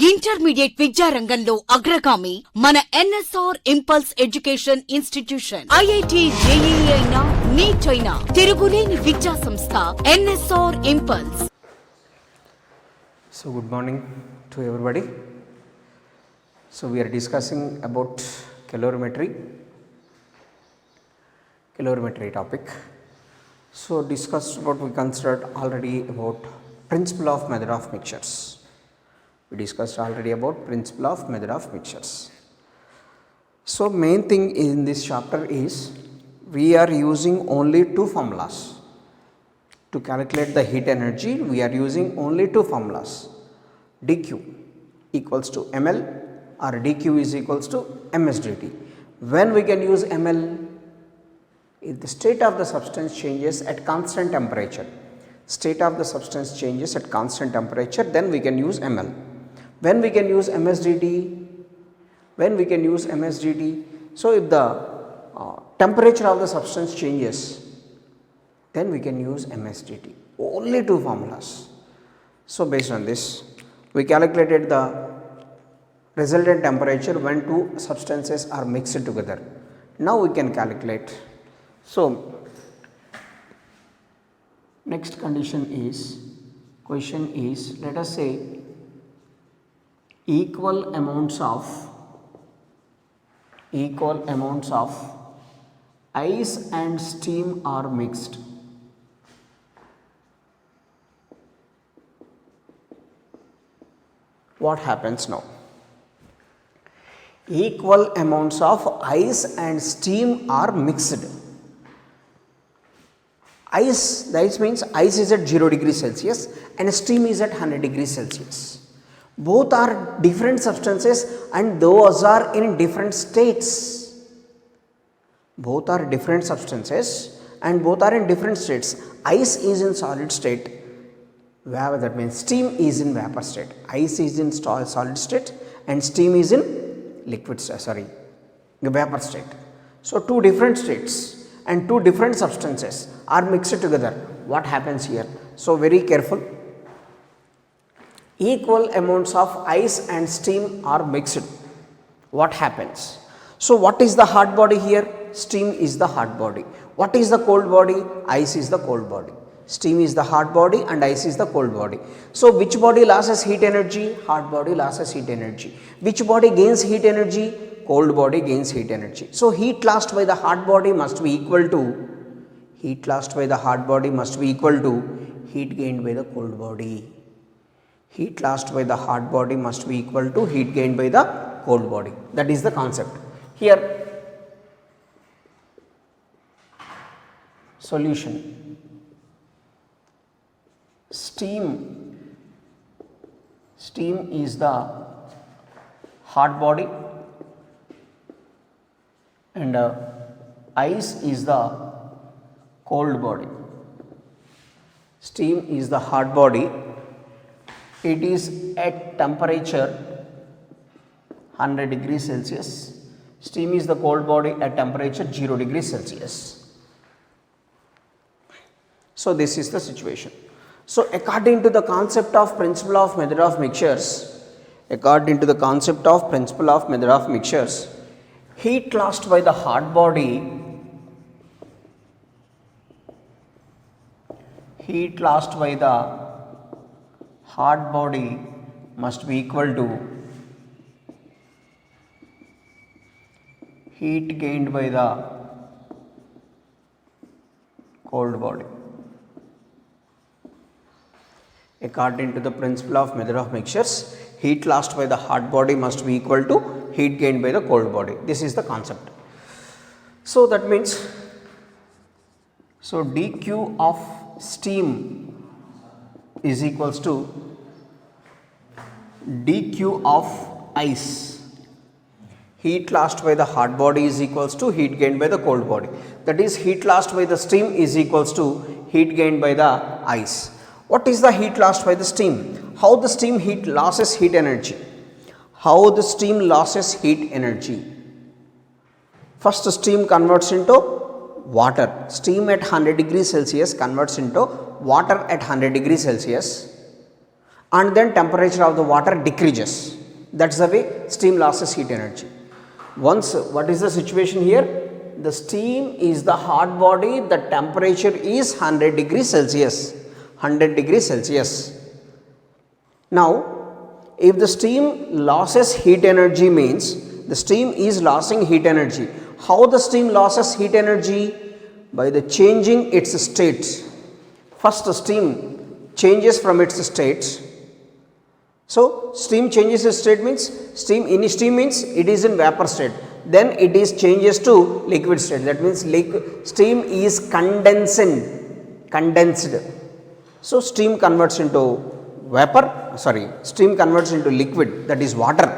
Intermediate విద్యారంగంలో అగ్రగామి మన NSR impulse education institution. IIT JEE అయినా నీట్ అయినా తిరుగులేని విద్యా సంస్థ NSR impulse. So good morning to everybody. So we are discussing about calorimetry topic. So discussed about, we considered already about principle of method of mixtures. We discussed already about principle of method of mixtures. So main thing in this chapter is we are using only two formulas. To calculate the heat energy, we are using only two formulas. dq equals to ml or dq is equals to ms dt. When we can use ml? If the state of the substance changes at constant temperature, state of the substance changes at constant temperature, then we can use ml. When we can use ms dt? When we can use ms dt? So if the temperature of the substance changes, then we can use ms dt. Only two formulas. So based on this, we calculated the resultant temperature when two substances are mixed together. Now we can calculate. So next question is, let us say equal amounts of ice and steam are mixed. What happens now? Equal amounts of ice and steam are mixed. Ice, that means ice is at 0 degrees Celsius and steam is at 100 degrees Celsius. Both are different substances and those are in different states. Both are different substances and both are in different states. Ice is in solid state, that means steam is in vapor state. Ice is in solid state and steam is in vapor state. So two different states and two different substances are mixed together. What happens here? So very careful. Equal amounts of ice and steam are mixed. What happens? So what is the hot body here? Steam is the hot body. What is the cold body? Ice is the cold body. Steam is the hot body and ice is the cold body. So which body loses heat energy? Hot body loses heat energy. Which body gains heat energy? Cold body gains heat energy. So heat lost by the hot body must be equal to heat gained by the cold body. Heat lost by the hot body must be equal to heat gained by the cold body. That is the concept. Here solution. Steam is the hot body and ice is the cold body. Steam is the hot body. It is at temperature 100 degrees Celsius. Steam is the cold body at temperature 0 degrees Celsius. So this is the situation. So according to the concept of principle of method of mixtures, heat lost by the hot body must be equal to heat gained by the cold body. According to the principle of method of mixtures, heat lost by the hot body must be equal to heat gained by the cold body. This is the concept. So that means, so dq of steam is equals to dq of ice. Heat lost by the hot body is equals to heat gained by the cold body. That is, heat lost by the steam is equals to heat gained by the ice. What is the heat lost by the steam? How the steam loses heat energy? First, steam converts into water. Steam at 100 degrees Celsius converts into water at 100 degrees Celsius and then temperature of the water decreases. That's the way steam loses heat energy. Once, what is the situation here? The steam is the hot body, the temperature is 100 degrees Celsius. 100 degrees Celsius. Now, if the steam loses heat energy means the steam is losing heat energy. How the steam loses heat energy? By the changing its states. First, the steam changes from its states. So, steam changes its state means steam means it is in vapor state. Then it is changes to liquid state. That means steam is condensed. So, steam converts into steam converts into liquid, that is water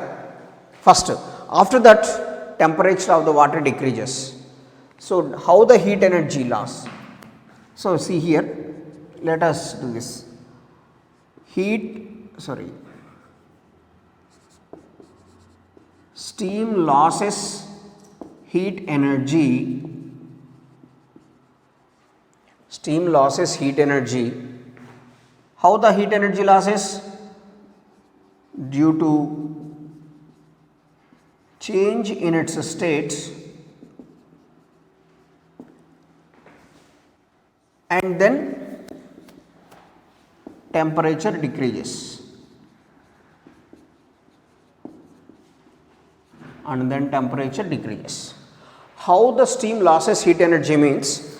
first. After that, temperature of the water decreases. So, how the heat energy loss? So, see here, let us do this. Steam losses heat energy. Steam losses heat energy. How the heat energy losses? Due to change in its states and then temperature decreases. And then temperature decreases. How the steam loses heat energy means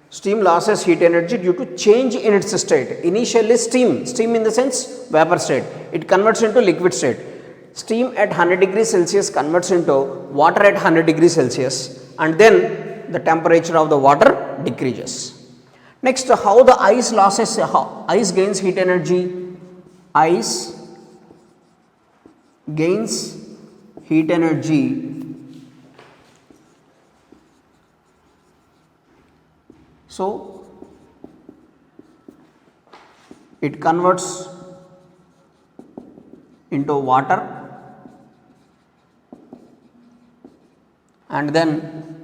steam loses heat energy due to change in its state. Initially steam in the sense vapor state, it converts into liquid state. Steam at 100 degrees Celsius converts into water at 100 degrees Celsius and then the temperature of the water decreases. Next, how the ice gains heat energy? Ice gains heat energy. So, it converts into water and then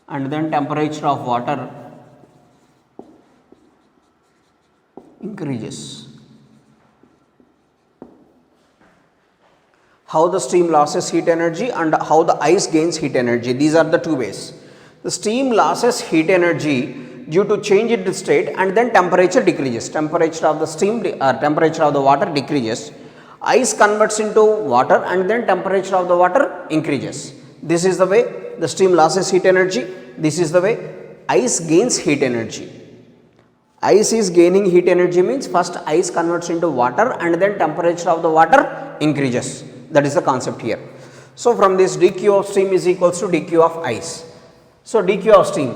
temperature of water increases. How the steam loses heat energy and how the ice gains heat energy. These are the two ways. The steam loses heat energy due to change in the state and then temperature decreases. Temperature of the water decreases. Ice converts into water and then temperature of the water increases. This is the way the steam loses heat energy. This is the way ice gains heat energy. Ice is gaining heat energy means first ice converts into water and then temperature of the water increases. That is the concept here. So, from this dq of steam is equals to dq of ice. So, dq of steam,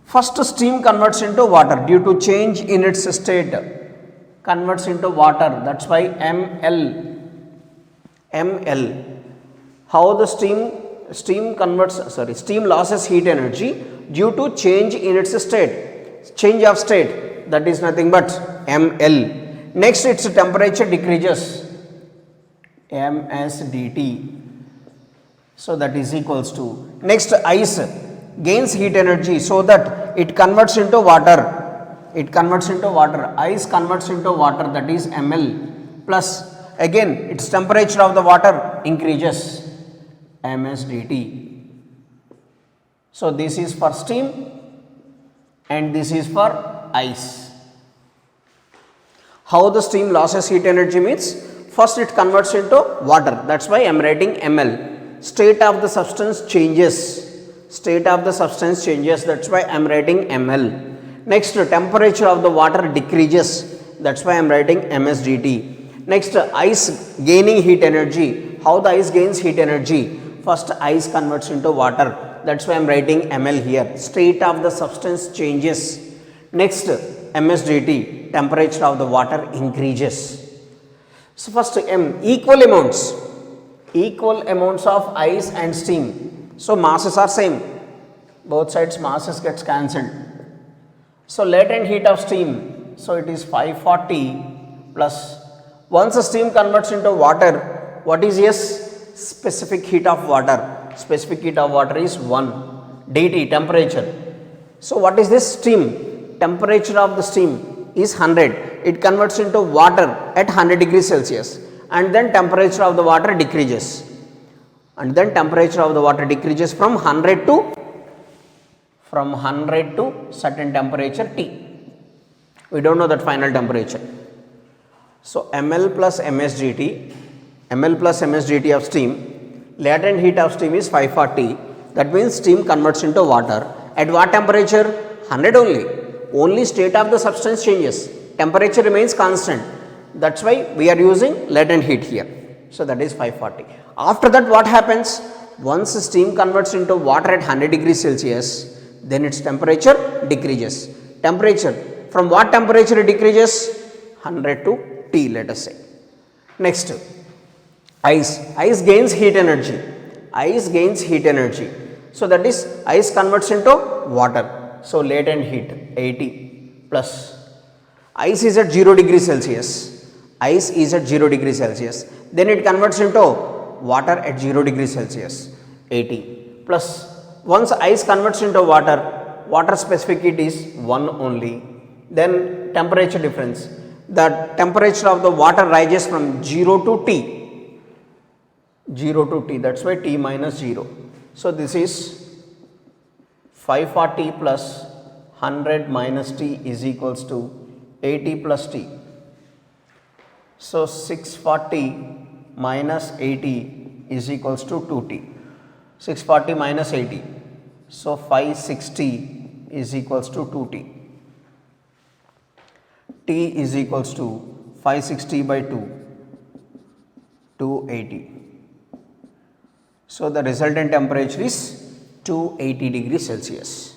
first steam converts into water due to change in its state, converts into water, that is why ml. How the steam loses heat energy due to change in its state, change of state, that is nothing but ml. Next, its temperature decreases, ms dt. So, that is equals to, next ice gains heat energy so that it converts into water, ice converts into water, that is ml, plus again its temperature of the water increases, ms dt. So, this is for steam and this is for ice. How the steam loses heat energy means first it converts into water, that is why I am writing ml. State of the substance changes, that is why I am writing ml. Next, temperature of the water decreases, that is why I am writing ms dt. Next, ice gaining heat energy. How the ice gains heat energy? First ice converts into water, that is why I am writing ml here. State of the substance changes. Next, ms dt, temperature of the water increases. So, first equal amounts of ice and steam. So, masses are same, both sides masses gets cancelled. So, latent heat of steam, so it is 540 plus, once the steam converts into water, what is yes? Specific heat of water. Specific heat of water is 1 dt, temperature. So, what is this steam? Temperature of the steam is 100, it converts into water at 100 degrees Celsius, and then temperature of the water decreases, and then temperature of the water decreases from 100 to certain temperature T. We don't know that final temperature. So ml plus msdt of steam, latent heat of steam is 540. That means steam converts into water at what temperature? 100 only. Only state of the substance changes, temperature remains constant. That's why we are using latent heat here. So that is 540. After that what happens? Once steam converts into water at 100 degrees Celsius, then its temperature decreases. Temperature, from what temperature it decreases? 100 to T, let us say. Next, ice gains heat energy. So that is ice converts into water. So latent heat 80 plus ice is at 0 degrees Celsius. Then it converts into water at 0 degrees Celsius 80 plus once ice converts into water specific heat is 1 only. Then temperature difference, the temperature of the water rises from 0 to T, that's why T minus 0. So this is 540 plus 100 minus T is equals to 80 plus T. So 640 minus 80 is equals to 2T. 640 minus 80. So 560 is equals to 2T. T is equals to 560 by 2, 280. So the resultant temperature is 280 degrees Celsius.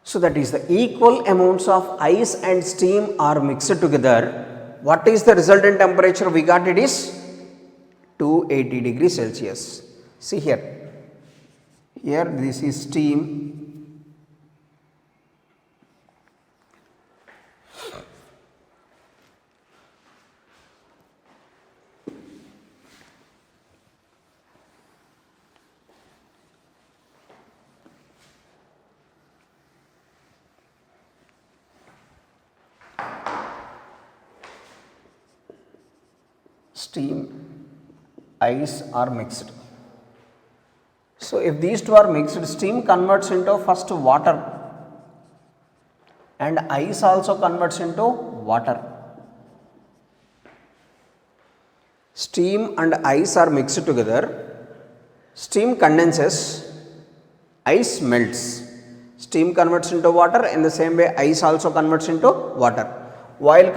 So that is the equal amounts of ice and steam are mixed together. What is the resultant temperature we got? It is 280 degrees Celsius. See here this is steam, ice are mixed. So if these two are mixed, steam converts into first water and ice also converts into water. Steam and ice are mixed together, steam condenses, ice melts. Steam converts into water, in the same way ice also converts into water. While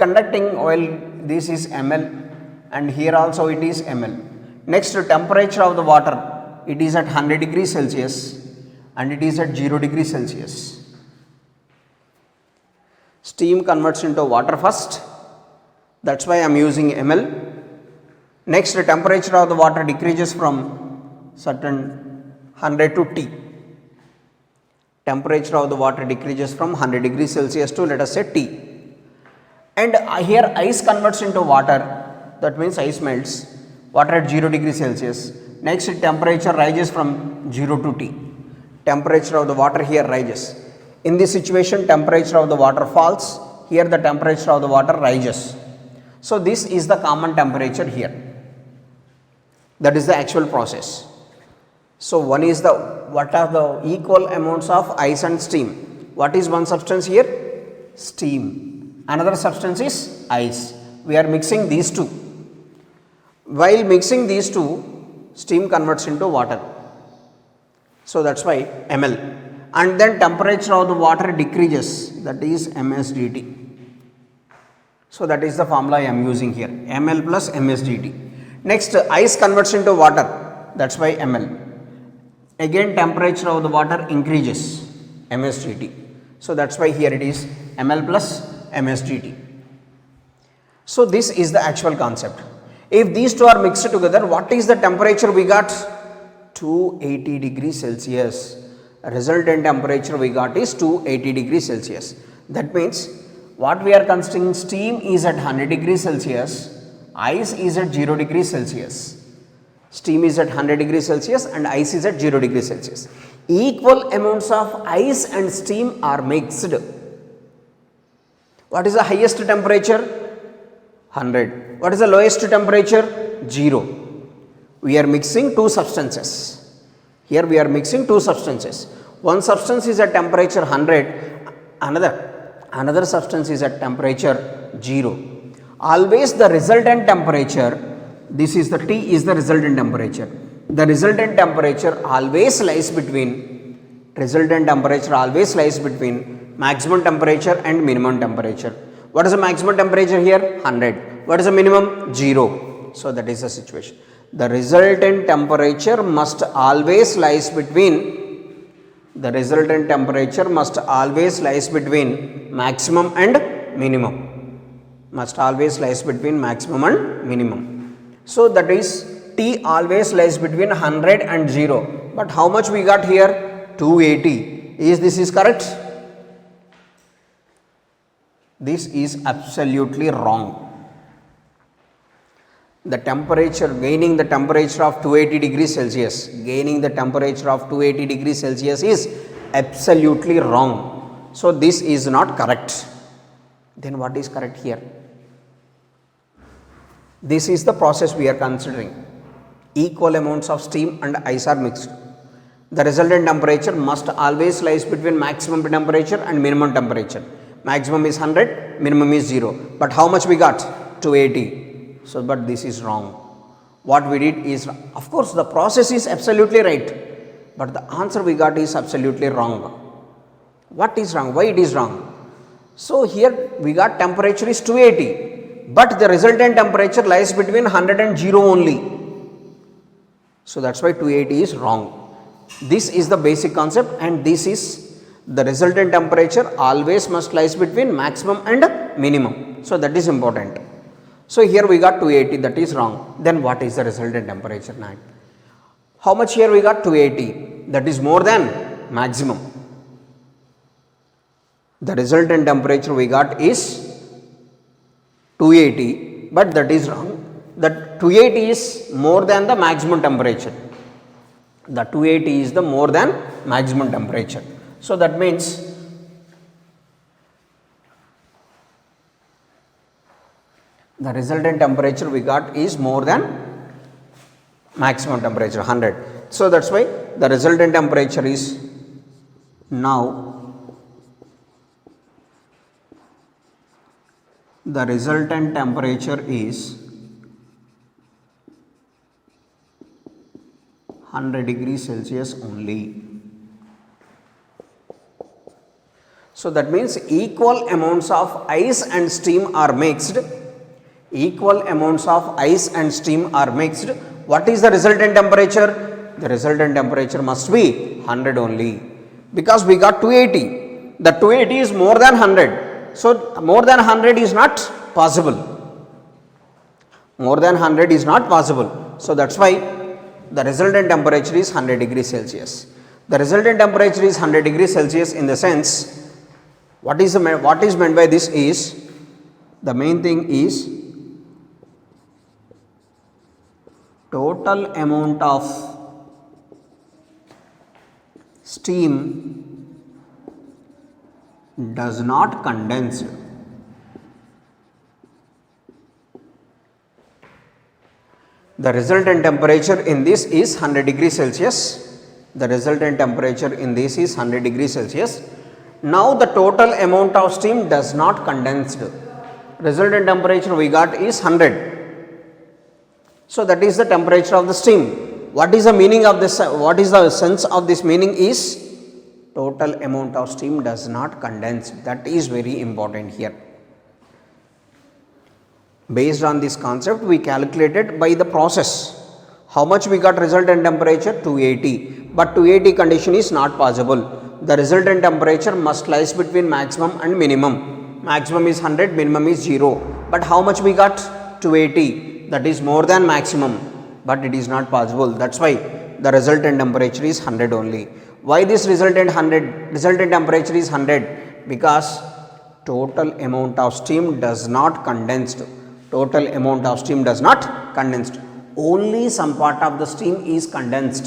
this is ml and here also it is ml. Next, temperature of the water, it is at 100 degrees Celsius and it is at 0 degrees Celsius. Steam converts into water first, that's why I am using ml. Next, the temperature of the water decreases from certain 100 to T. Temperature of the water decreases from 100 degrees Celsius to, let us say, T. And here ice converts into water, that means ice melts, water at 0 degrees Celsius. Next, temperature rises from 0 to T. Temperature of the water here rises. In this situation, temperature of the water falls, here the temperature of the water rises. So this is the common temperature here. That is the actual process. So one is what are the equal amounts of ice and steam? What is one substance here? Steam. Another substance is ice. We are mixing these two. While mixing these two, steam converts into water. So that's why ml. And then temperature of the water decreases, that is msdt. So that is the formula I am using here, ml plus msdt. Next, ice converts into water, that's why ml. Again, temperature of the water increases, msdt. So that's why here it is ml plus msdt. So this is the actual concept. If these two are mixed together, what is the temperature we got? 280 degrees Celsius. Resultant temperature we got is 280 degrees Celsius. That means what we are considering, steam is at 100 degrees Celsius, ice is at 0 degrees Celsius. Steam is at 100 degrees Celsius and ice is at 0 degrees Celsius. Equal amounts of ice and steam are mixed. What is the highest temperature? 100. What is the lowest temperature? 0. We are mixing two substances. Here we are mixing two substances. One substance is at temperature 100, another substance is at temperature 0. Always the resultant temperature, this is the T is the resultant temperature. The resultant temperature always lies between maximum temperature and minimum temperature. What is the maximum temperature here? 100. What is the minimum? 0. So that is the situation. The resultant temperature must always lies between maximum and minimum. So that is T always lies between 100 and 0. But how much we got here? 280. This is correct? This is absolutely wrong. The temperature, gaining the temperature of 280 degrees Celsius, is absolutely wrong. So this is not correct. Then what is correct here? This is the process we are considering. Equal amounts of steam and ice are mixed. The resultant temperature must always lies between maximum temperature and minimum temperature. Maximum is 100, minimum is 0. But how much we got? 280. So, but this is wrong. What we did is, of course, the process is absolutely right, but the answer we got is absolutely wrong. What is wrong? Why it is wrong? So, here we got temperature is 280, but the resultant temperature lies between 100 and 0 only. So, that is why 280 is wrong. This is the basic concept, and this is the resultant temperature always must lies between maximum and minimum. So, that is important. So, here we got 280, that is wrong. Then what is the resultant temperature now? How much here we got? 280, that is more than maximum. The resultant temperature we got is 280, but that is wrong. That 280 is more than the maximum temperature. The 280 is the more than maximum temperature. So, that means the resultant temperature we got is more than maximum temperature 100. So, that is why the resultant temperature is now the resultant temperature is 100 degrees Celsius only. So, that means equal amounts of ice and steam are mixed. What is the resultant temperature? The resultant temperature must be 100 only, because we got 280. The 280 is more than 100. So, more than 100 is not possible. So, that is why the resultant temperature is 100 degrees Celsius. The resultant temperature is 100 degrees Celsius in the sense, what is meant by this is, the main thing is total amount of steam does not condense. The resultant temperature in this is 100 degrees Celsius. Now, the total amount of steam does not condense. Resultant temperature we got is 100. So, that is the temperature of the steam. What is the meaning of this? What is the sense of this meaning is total amount of steam does not condense. That is very important here. Based on this concept, we calculated by the process. How much we got resultant temperature? 280. But 280 condition is not possible. The resultant temperature must lies between maximum and minimum. Maximum is 100, minimum is 0. But how much we got? 280. That is more than maximum, but it is not possible. That is why the resultant temperature is 100 only. Why this resultant temperature is 100? Because total amount of steam does not condensed. Only some part of the steam is condensed.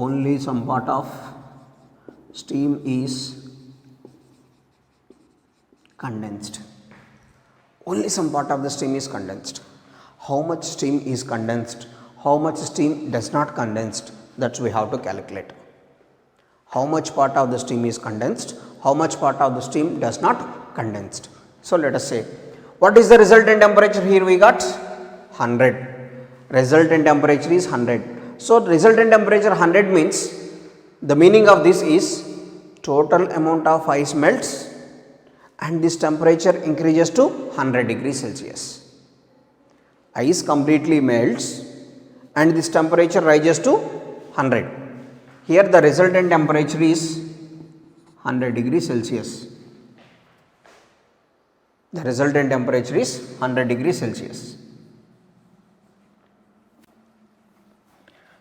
only some part of steam is condensed. Only some part of the steam is condensed. How much steam is condensed? How much steam does not condensed? That's we have to calculate. How much part of the steam is condensed? How much part of the steam does not condensed? So let us say, what is the resultant temperature here we got? 100. Resultant temperature is 100. So resultant temperature 100 means, the meaning of this is total amount of ice melts and this temperature increases to 100 degrees Celsius. Ice completely melts and this temperature rises to 100. Here the resultant temperature is 100 degrees Celsius. The resultant temperature is 100 degrees Celsius.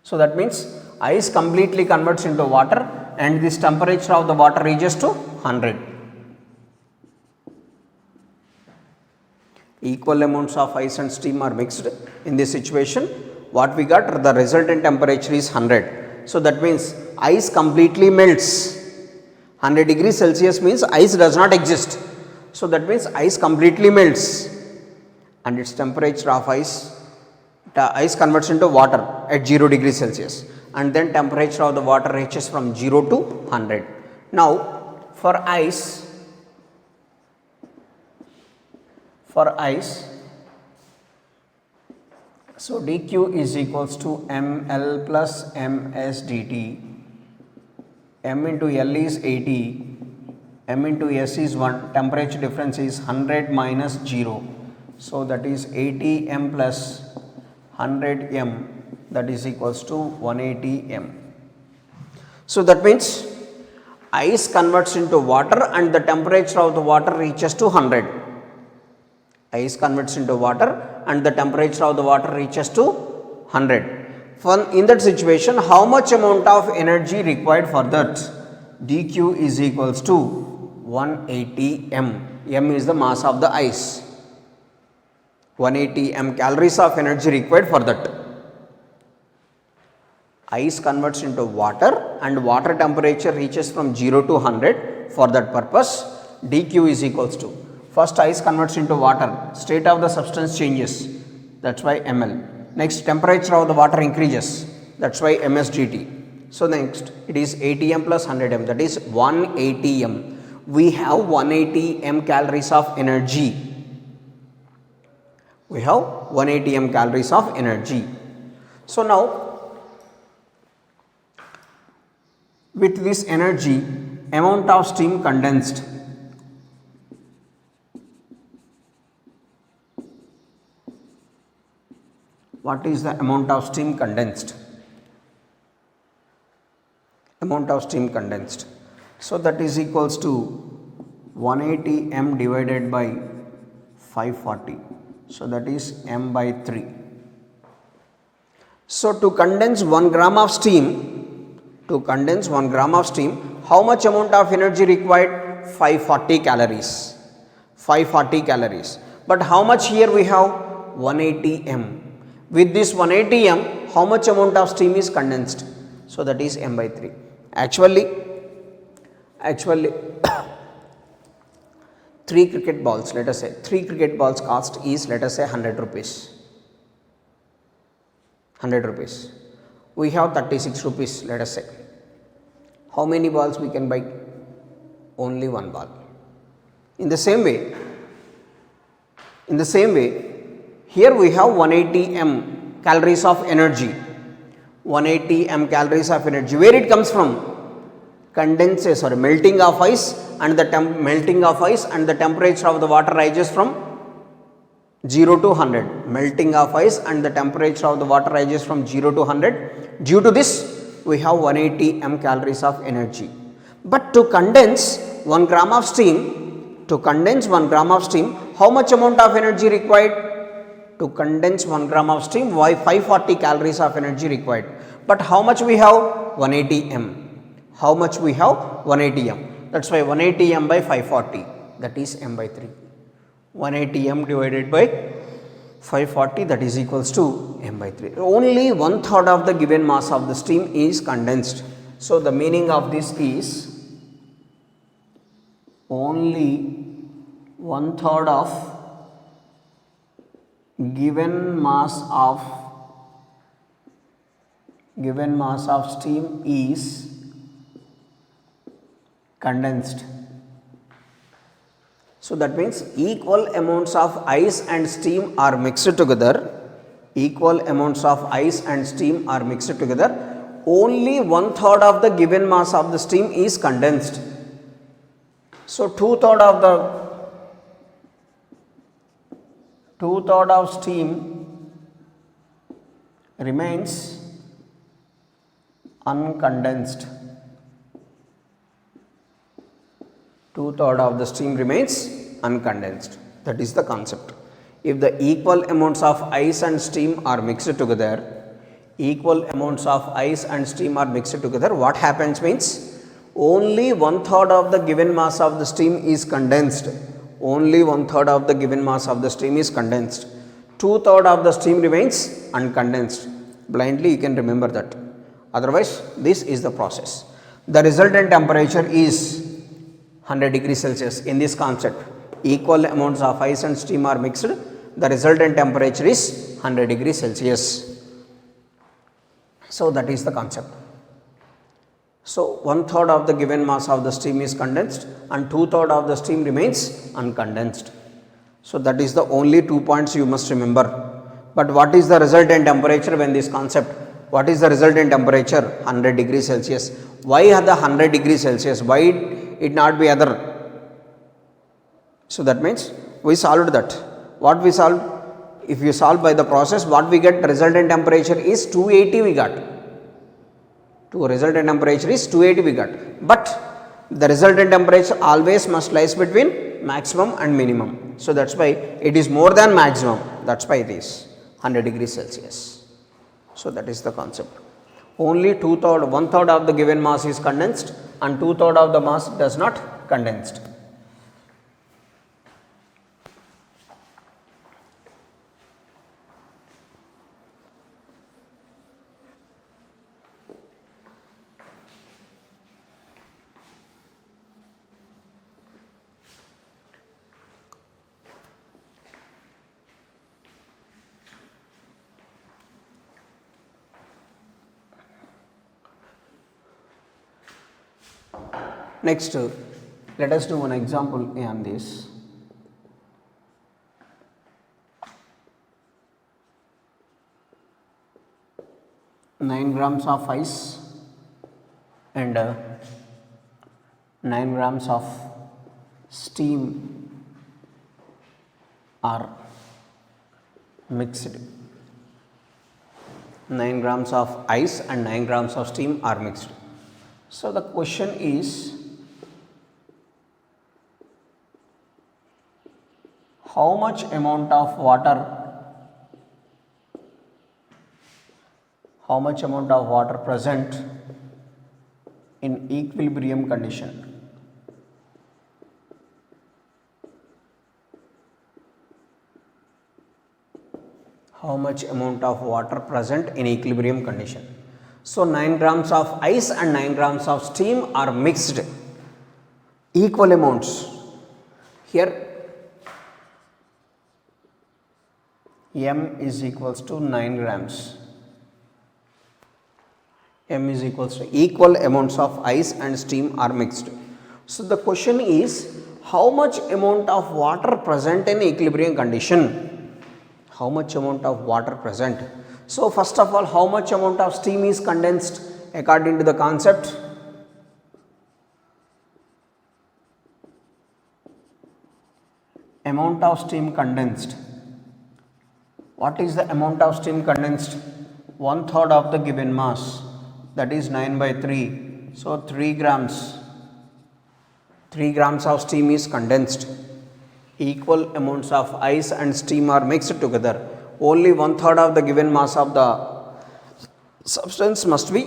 So that means ice completely converts into water and this temperature of the water reaches to 100. Equal amounts of ice and steam are mixed. In this situation, what we got, the resultant temperature is 100. So that means ice completely melts. 100 degrees Celsius means ice does not exist. So that means ice completely melts and its temperature of ice, the ice converts into water at 0 degrees Celsius and then temperature of the water reaches from 0 to 100. Now for ice, so dq is equals to ml plus ms dt. M into L is 80, M into S is 1, temperature difference is 100 minus 0. So that is 80 M plus 100 M, that is equals to 180 M. So that means ice converts into water and the temperature of the water reaches to 100. Ice converts into water and the temperature of the water reaches to 100. In that situation, how much amount of energy required for that? dq is equals to 180 M. M is the mass of the ice. 180 M calories of energy required for that. Ice converts into water and water temperature reaches from 0 to 100. For that purpose, dq is equals to, first ice converts into water, state of the substance changes, that's why ml. Next, temperature of the water increases, that's why ms dt. So next, it is 80 M plus 100 M, that is 180 M. We have 180 M calories of energy. We have 180 M calories of energy. So now, with this energy, amount of steam condensed. What is the amount of steam condensed? Amount of steam condensed. So that is equals to 180 M divided by 540. So that is M by 3. So to condense 1 gram of steam, how much amount of energy required? 540 calories. 540 calories. But how much here we have? 180 M. With this 180 M, how much amount of steam is condensed? So that is M by 3. Actually 3 cricket balls, let us say 3 cricket balls cost is, let us say 100 rupees. 100 rupees. We have 36 rupees, let us say. How many balls we can buy? Only 1 ball. In the same way, here we have 180 M calories of energy. 180 M calories of energy. Where it comes from? Melting of ice and the temperature of the water rises from 0 to 100. Melting of ice and the temperature of the water rises from 0 to 100. Due to this, we have 180 M calories of energy. But to condense 1 gram of steam, how much amount of energy required? To condense 1 gram of steam, why 540 calories of energy required. But how much we have? 180 M. How much we have? 180 M. That's why 180 M by 540, that is M by 3. 180 M divided by 540, that is equals to m by 3. Only 1/3 of the given mass of the steam is condensed. So the meaning of this is only 1/3 of given mass of steam is condensed. So that means equal amounts of ice and steam are mixed together. Equal amounts of ice and steam are mixed together. Only 1/3 of the given mass of the steam is condensed. So 2/3 of steam remains uncondensed. 2/3 of the steam remains uncondensed. That is the concept. If the equal amounts of ice and steam are mixed together, what happens means only 1/3 of the given mass of the steam is condensed. Only 1/3 of the given mass of the steam is condensed. 2/3 of the steam remains uncondensed. Blindly you can remember that. Otherwise, this is the process. The resultant temperature is 100 degrees Celsius. In this concept, equal amounts of ice and steam are mixed. The resultant temperature is 100 degrees Celsius. So that is the concept. So 1/3 of the given mass of the steam is condensed and 2/3 of the steam remains uncondensed. So that is the only 2 points you must remember. But what is the resultant temperature when this concept? What is the resultant temperature? 100 degrees Celsius. Why are the 100 degrees Celsius? Why it not be other? So that means we solved that. What we solved? If you solve by the process, what we get resultant temperature is 280 we got. Resultant temperature is 280 we got. But the resultant temperature always must lies between maximum and minimum. So that's why it is more than maximum. That's why it is 100 degrees Celsius. So that is the concept. Only 1/3 of the given mass is condensed and 2/3 of the mass does not condensed. Next, let us do one example on this. Nine grams of ice and 9 grams of steam are mixed. 9 grams of ice and 9 grams of steam are mixed. So the question is, how much amount of water present in equilibrium condition? How much amount of water present in equilibrium condition? So 9 grams of ice and 9 grams of steam are mixed, equal amounts. Here m is equals to 9 grams. M is equals to equal amounts of ice and steam are mixed. So the question is, how much amount of water present in equilibrium condition? How much amount of water present? So first of all, how much amount of steam is condensed according to the concept? Amount of steam condensed. What is the amount of steam condensed? 1/3 of the given mass, that is 9 by 3. So 3 grams. 3 grams of steam is condensed. Equal amounts of ice and steam are mixed together. Only 1/3 of the given mass of the substance must be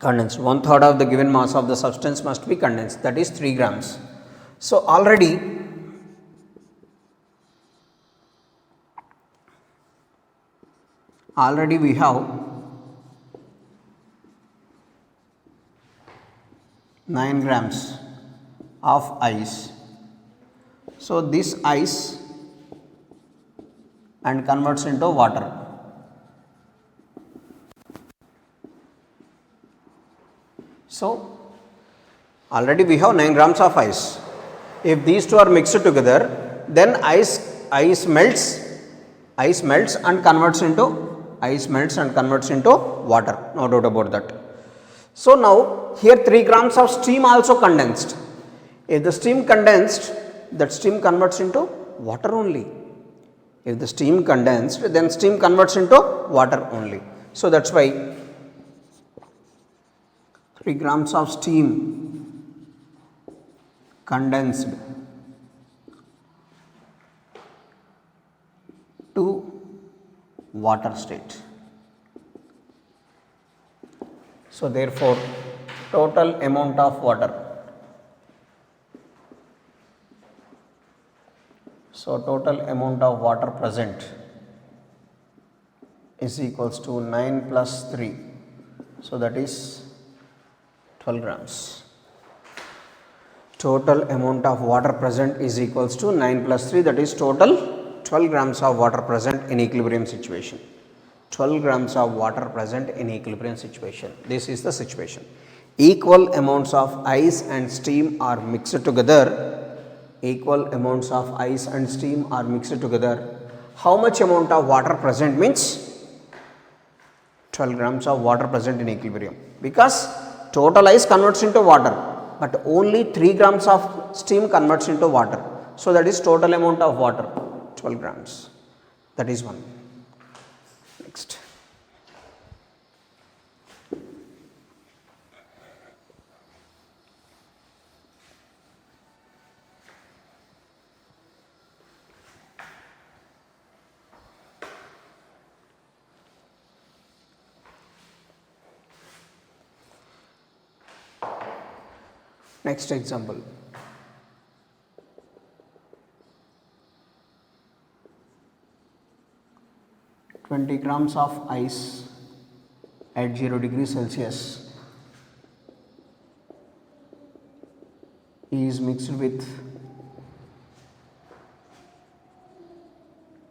condensed. 1/3 of the given mass of the substance must be condensed. That is 3 grams. So already already we have 9 grams of ice. So this ice and converts into water. So already we have 9 grams of ice. If these two are mixed together, then ice melts and converts into water, no doubt about that. So now here 3 grams of steam also condensed. If the steam condensed, that steam converts into water only. If the steam condensed, then steam converts into water only. So that's why 3 grams of steam condensed to water state. So therefore total amount of water. So total amount of water present is equals to 9 plus 3. So that is 12 grams. Total amount of water present is equals to 9 plus 3, that is total 12 grams of water present in equilibrium situation. 12 grams of water present in equilibrium situation. This is the situation. Equal amounts of ice and steam are mixed together. Equal amounts of ice and steam are mixed together. How much amount of water present means 12 grams of water present in equilibrium, because total ice converts into water, but only 3 grams of steam converts into water. So that is total amount of water 12 grams. That is one. Next. Next example. "20 grams of ice at 0 degrees Celsius is mixed with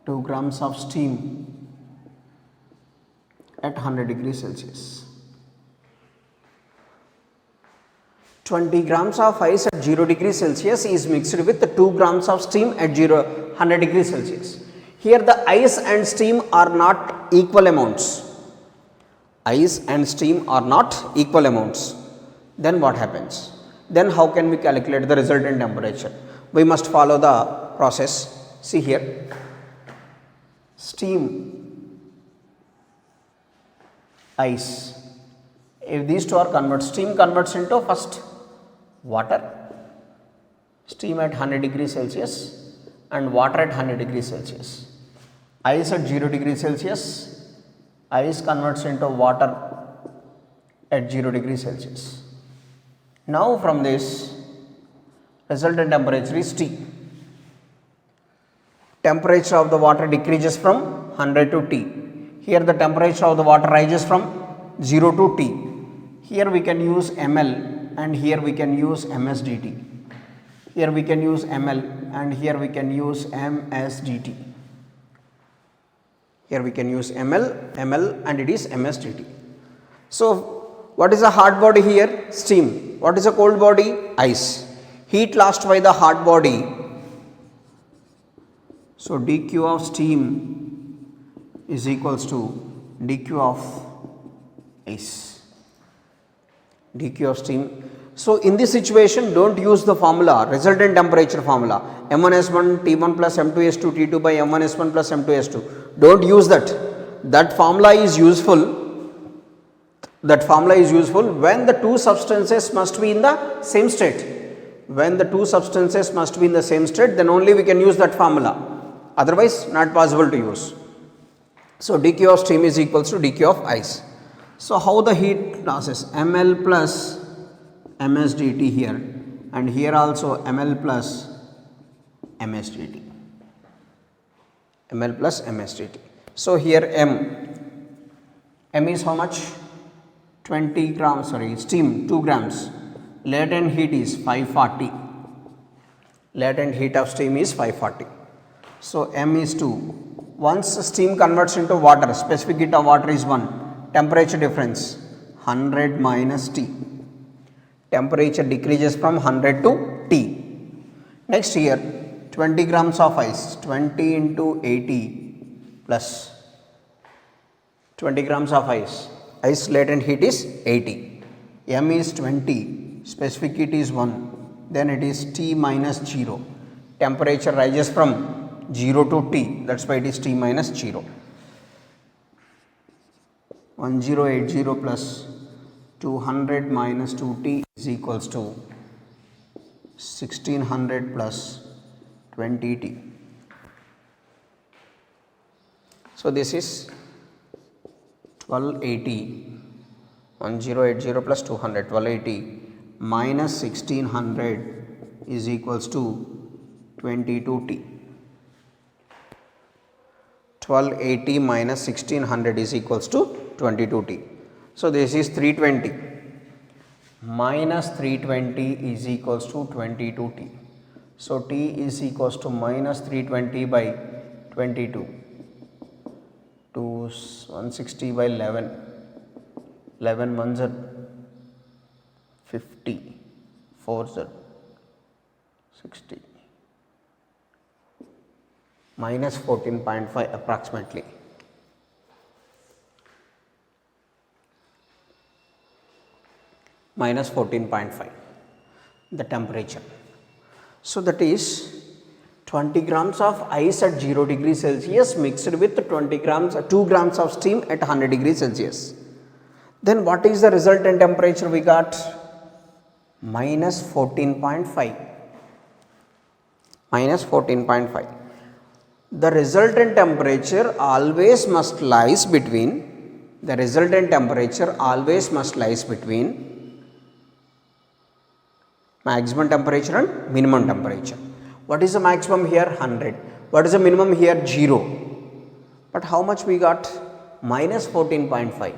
2 grams of steam at 100 degrees Celsius." 20 grams of ice at 0 degrees Celsius is mixed with 2 grams of steam at 100 degrees Celsius. Here the ice and steam are not equal amounts. Ice and steam are not equal amounts. Then what happens? Then how can we calculate the resultant temperature? We must follow the process. See here, steam, ice. If these two are converted, steam converts into first water, steam at 100 degrees Celsius and water at 100 degrees Celsius. Ice at 0 degrees Celsius, ice converts into water at 0 degrees Celsius. Now from this, resultant temperature is T. Temperature of the water decreases from 100 to T. Here the temperature of the water rises from 0 to T. Here we can use ml and here we can use ms dt. Here we can use ml and here we can use ms dt. Here we can use ml and it is ms dt. So what is a hot body here? Steam. What is a cold body? Ice. Heat lost by the hot body. So dq of steam is equals to dq of ice. dq of steam. So in this situation, don't use the formula, resultant temperature formula, m1s1 T1 plus m2s2 T2 by m1s1 plus m2s2. Don't use that. That formula is useful. That formula is useful when the two substances must be in the same state. When the two substances must be in the same state, then only we can use that formula. Otherwise, not possible to use. So dq of steam is equals to dq of ice. So how the heat losses? ml plus ms dt here, and here also ml plus ms dt. ml plus ms dt. So here m M is how much? 20 grams, sorry, steam 2 grams. Latent heat is 540. Latent heat of steam is 540. So M is 2. Once steam converts into water, specific heat of water is 1. Temperature difference 100 minus T. Temperature decreases from 100 to T. Next here 20 grams of ice, 20 into 80 plus 20 grams of ice. Ice latent heat is 80. M is 20, specific heat is 1. Then it is T minus 0. Temperature rises from 0 to T, that's why it is T minus 0. 1080 plus 200 minus 2T is equals to 1600 plus 20T. So this is 1280, 1080 plus 200, 1280 minus 1600 is equals to 22T. 1280 minus 1600 is equals to 22T. So this is 320 minus 320 is equals to 22T. So T is equals to minus 320 by 22 to 160 by 11. 11 ones are 50, 4s are 60, minus 14.5 approximately. Minus 14.5 the temperature. So that is 20 grams of ice at 0 degree Celsius mixed with 2 grams of steam at 100 degree Celsius. Then what is the resultant temperature we got? Minus 14.5. Minus 14.5. The resultant temperature always must lies between maximum temperature and minimum temperature. What is the maximum here? 100. What is the minimum here? 0. But how much we got? Minus 14.5.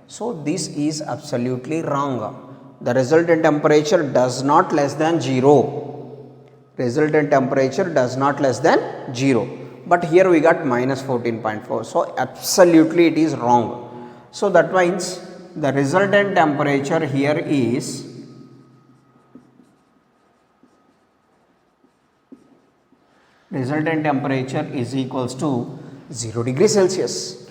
So this is absolutely wrong. The resultant temperature does not less than 0. Resultant temperature does not less than 0. But here we got minus 14.4. So absolutely it is wrong. So that means the resultant temperature here is equals to 0 degree Celsius.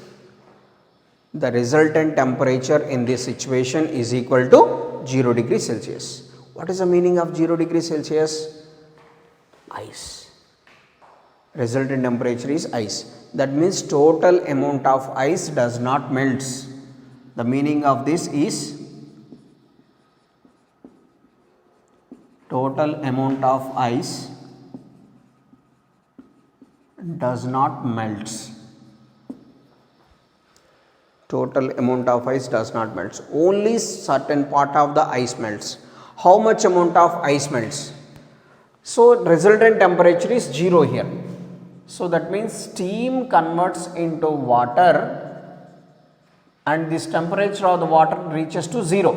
The resultant temperature in this situation is equal to 0 degree Celsius. What is the meaning of 0 degree Celsius? Ice. Resultant temperature is ice. That means total amount of ice does not melt. The meaning of this is total amount of ice does not melt. Total amount of ice does not melt. Only certain part of the ice melts. How much amount of ice melts? So resultant temperature is 0 here. So that means steam converts into water and this temperature of the water reaches to 0.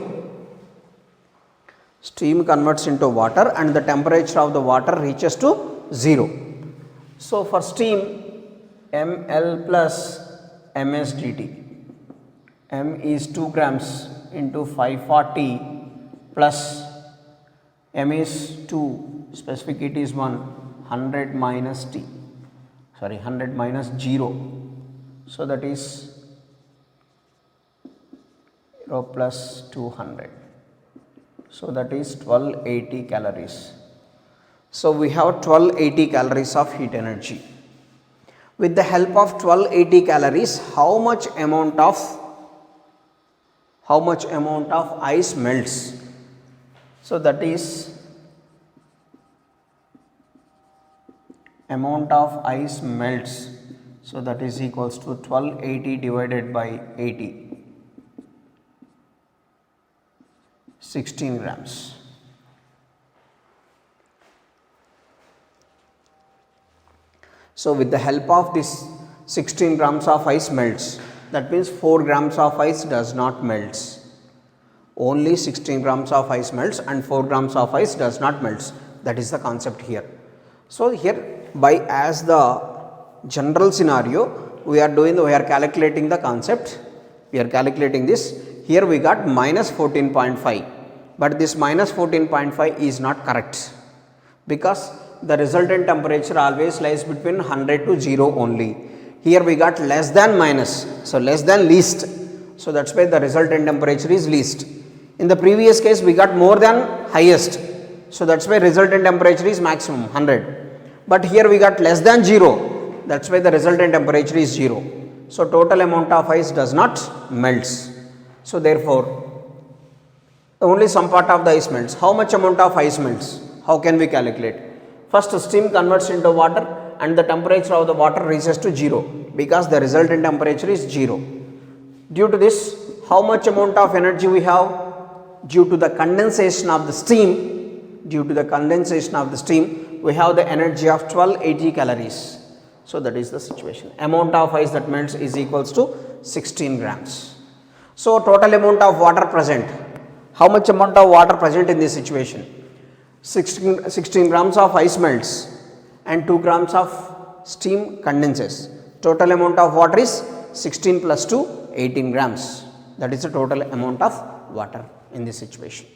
Steam converts into water and the temperature of the water reaches to 0. So for steam, ml plus ms dt. M is 2 grams into 540 plus m is 2, specific heat is 100 minus T, 100 minus 0. So that is 0 plus 200. So that is 1280 calories. So we have 1280 calories of heat energy. With the help of 1280 calories, how much amount of ice melts? So that is amount of ice melts. So that is equals to 1280 divided by 80. 16 grams. So with the help of this 16 grams of ice melts. That means 4 grams of ice does not melt. Only 16 grams of ice melts and 4 grams of ice does not melt. That is the concept here. So, here by as the general scenario we are calculating the concept, we are calculating this. Here we got minus 14.5, but this minus 14.5 is not correct, because the resultant temperature always lies between 100 to 0 only. Here we got less than minus, so less than least, so that is why the resultant temperature is least. In the previous case we got more than highest, so that is why resultant temperature is maximum 100, but here we got less than 0, that is why the resultant temperature is 0. So, total amount of ice does not melts. So, therefore, only some part of the ice melts. How much amount of ice melts? How can we calculate? First, steam converts into water and the temperature of the water reaches to 0, because the resultant temperature is 0. Due to this, how much amount of energy we have? Due to the condensation of the steam, we have the energy of 1280 calories. So, that is the situation. Amount of ice that melts is equals to 16 grams. So, total amount of water present. How much amount of water present in this situation? 16 grams of ice melts and 2 grams of steam condenses. Total amount of water is 16 plus 2, 18 grams. That is the total amount of water in this situation.